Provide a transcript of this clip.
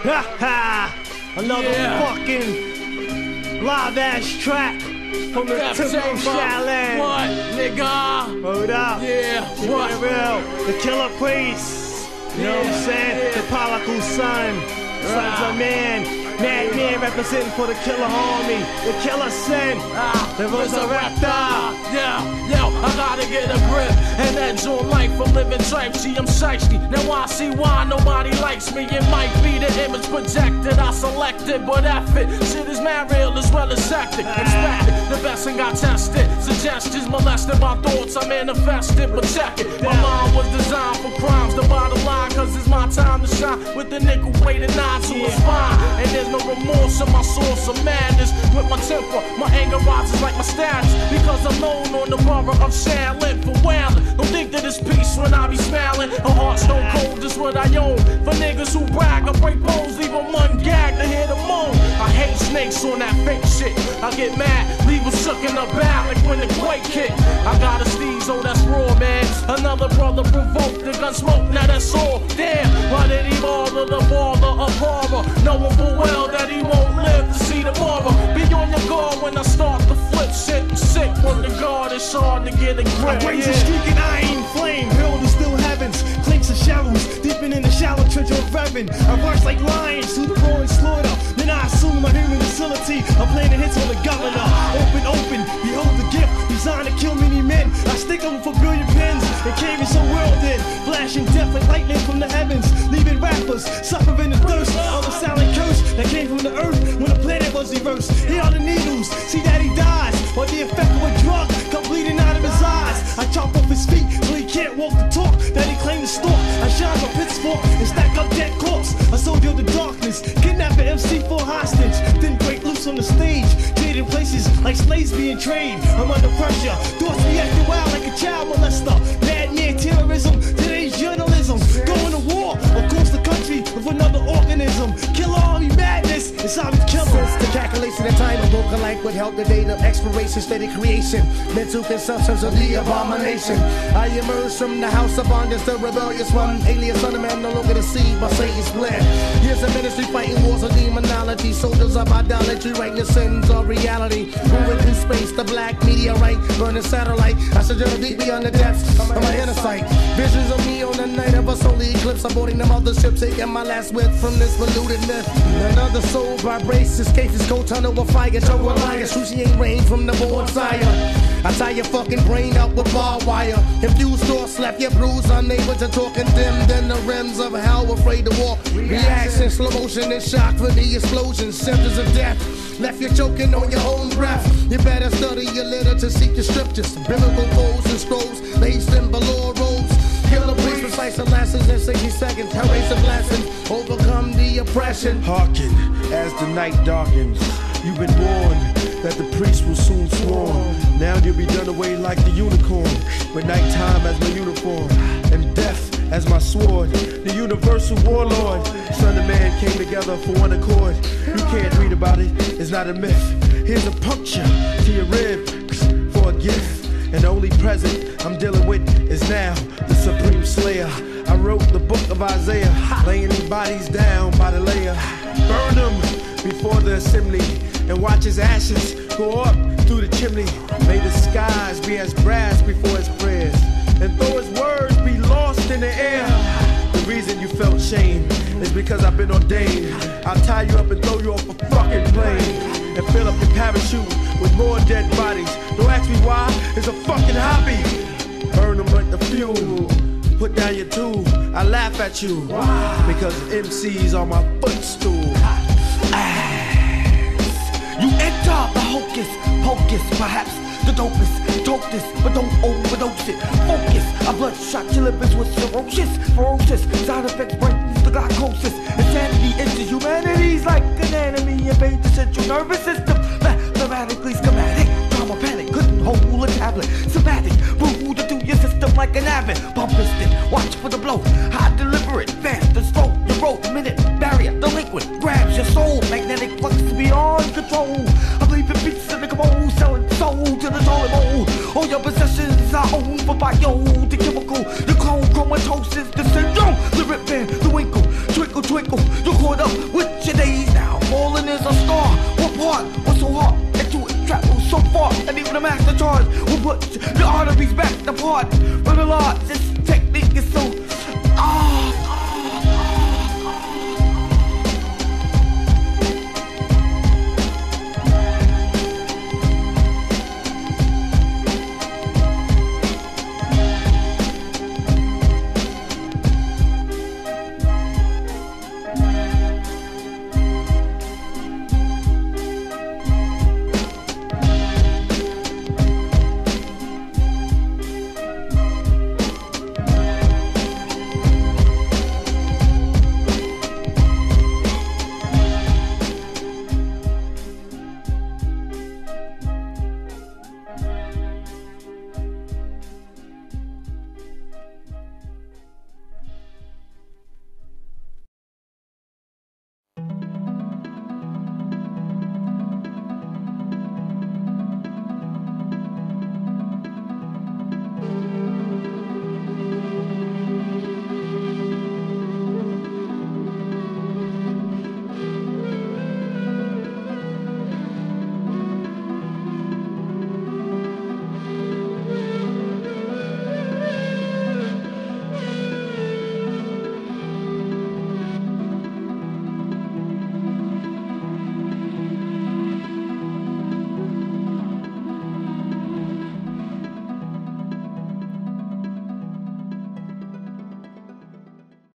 Another fucking live ass track from the Temple Shaolin. What, nigga? Hold up. Yeah, what? Real. The Killer Priest. You know what I'm saying? The prodigal son. Sons of man. Madman representing for the Killer Army. The Killer Sin. The Resurrector. Yeah, yo, I gotta get a grip and edge on life for living type. See, I'm shiesty. Now I see why nobody likes me. It might be the image projected, I selected, but F it. Shit is mad real as well as hectic. Inspected, the best thing I tested. Suggestions molested my thoughts, I manifested, but check it. My mind was designed for crimes. The bottom line, cause it's my time to shine with the nickel weighted 9, so it's fine. And there's no remorse in my source of madness. With my temper, my anger rises like my status. Because I'm known on the borough of Shaolin for wailing. Don't think that it's peace when I be smiling. A heart stone cold is what I own. For niggas who brag, I break bones, leave them ungagged to hear the moan. I hate snakes on that fake shit. I get mad, leave them shook in the back like when the quake hit. I got a steez, oh that's raw, man. Another brother provoked the gun smoke, now that's all. Damn, why did he bother the father of horror? Knowing full well that he won't live to see tomorrow. Be on your guard when I start to flip shit. I'm sick when the guard is hard to get a grip. I raise a streaking iron flame, hurled to still heavens. Clinks of shallows, deeping in the shallow trench of heaven. I rush like lions to the roaring slaughter. Then I assume my human facility. I'm planning hits on the governor. Open, behold the gift. Designed to kill many men. I stick them for brilliant pens and carry some world in. Flashing death like lightning from the heavens. Leaving rappers suffering the thirst of a silent curse that came from the earth when the planet was reversed. Here are the needles, see that he dies. Or the effect of a drug come bleeding out of his eyes. I chop off his feet so he can't walk the talk that he claimed to stalk. I shine my pitchfork and stack up dead corpse. A soldier of the darkness, kidnap an MC for hostage. Then break loose on the stage, trading places like slaves being trained. I'm under pressure, thoughts be acting wild like a child molester. Madman terrorism, today's journalism. Going to war across the country with another organism. Killer Army madness, it's how we kill them. Since the calculation of time, a vocal life would help the date of expiration, steady creation, mental consumptions of the abomination. I emerge from the house of bondage, the rebellious one, alias son of man, no longer deceived by Satan's plan. Here's a ministry fighting wars of demonology, soldiers of idolatry, writing the sins of reality. Moving through space, the black meteorite, burning satellite. I sojourn deep beyond the depths of my inner sight. Visions of me on the night of a solar eclipse, aborting the mothership, taking my last whiff from this polluted myth. Another soul vibrates, escapes this cold tunnel of fire, jungle alliance, excruciating rain from the born sire. I tie your fucking brain up with barbed wire, infused or slap your bruise, unable to talk, condemned in the rims of hell, afraid to walk. Reaction, slow motion and shock for the explosion, symptoms of death. Left you choking on your own breath. You better study your literature, seek the scriptures, biblical codes and scrolls, laced in velour robes. Killer priest, precise the lessons in 60 seconds. Hellraiser blessings, overcome the oppression. Hearken as the night darkens. You've been warned that the priest will soon swarm. Now you'll be done away like the unicorn, with nighttime as my uniform and death as my sword. The universal warlord, son of man, came together for one accord. You can't read about it, it's not a myth. Here's a puncture to your rib for a gift. And the only present I'm dealing with is now the Supreme Slayer. I wrote the book of Isaiah, laying these bodies down by the layer. Burn them before the assembly and watch his ashes go up through the chimney. May the skies be as brass before his prayers, and though his words be lost in the air. The reason you felt shame is because I've been ordained. I'll tie you up and throw you off a fucking plane and fill up your parachute with more dead bodies. Don't ask me why, it's a fucking hobby. Burn them like the fuel, put down your tool. I laugh at you because MCs are my footstool. You enter the hocus pocus, perhaps the dopest, tote this, but don't overdose it. Focus, a bloodshot your lipids with ferocious side effects, brightens the glycosis. Insanity into humanity's like an enemy, invade the central nervous system. Mathematically schematic, drama panic, couldn't hold a tablet. Sympathetic, rude to your system like an avid. Pump piston, watch for the blow, high deliberate, fast and slow. Your road, minute, barrier, delinquent, grabs your soul. Magnetic flux beyond control. I believe in pizza, nigga, bowl, selling soul to the toilet bowl. All your possessions are owned for bio, the chemical, the clone, chromatosis, the syndrome, the rip band, the winkle, twinkle twinkle. You're caught up with your days now. Falling is a star. What part? What's so hard? Into it, travel so far. And even the master charge will put your arteries back apart. Run a lot.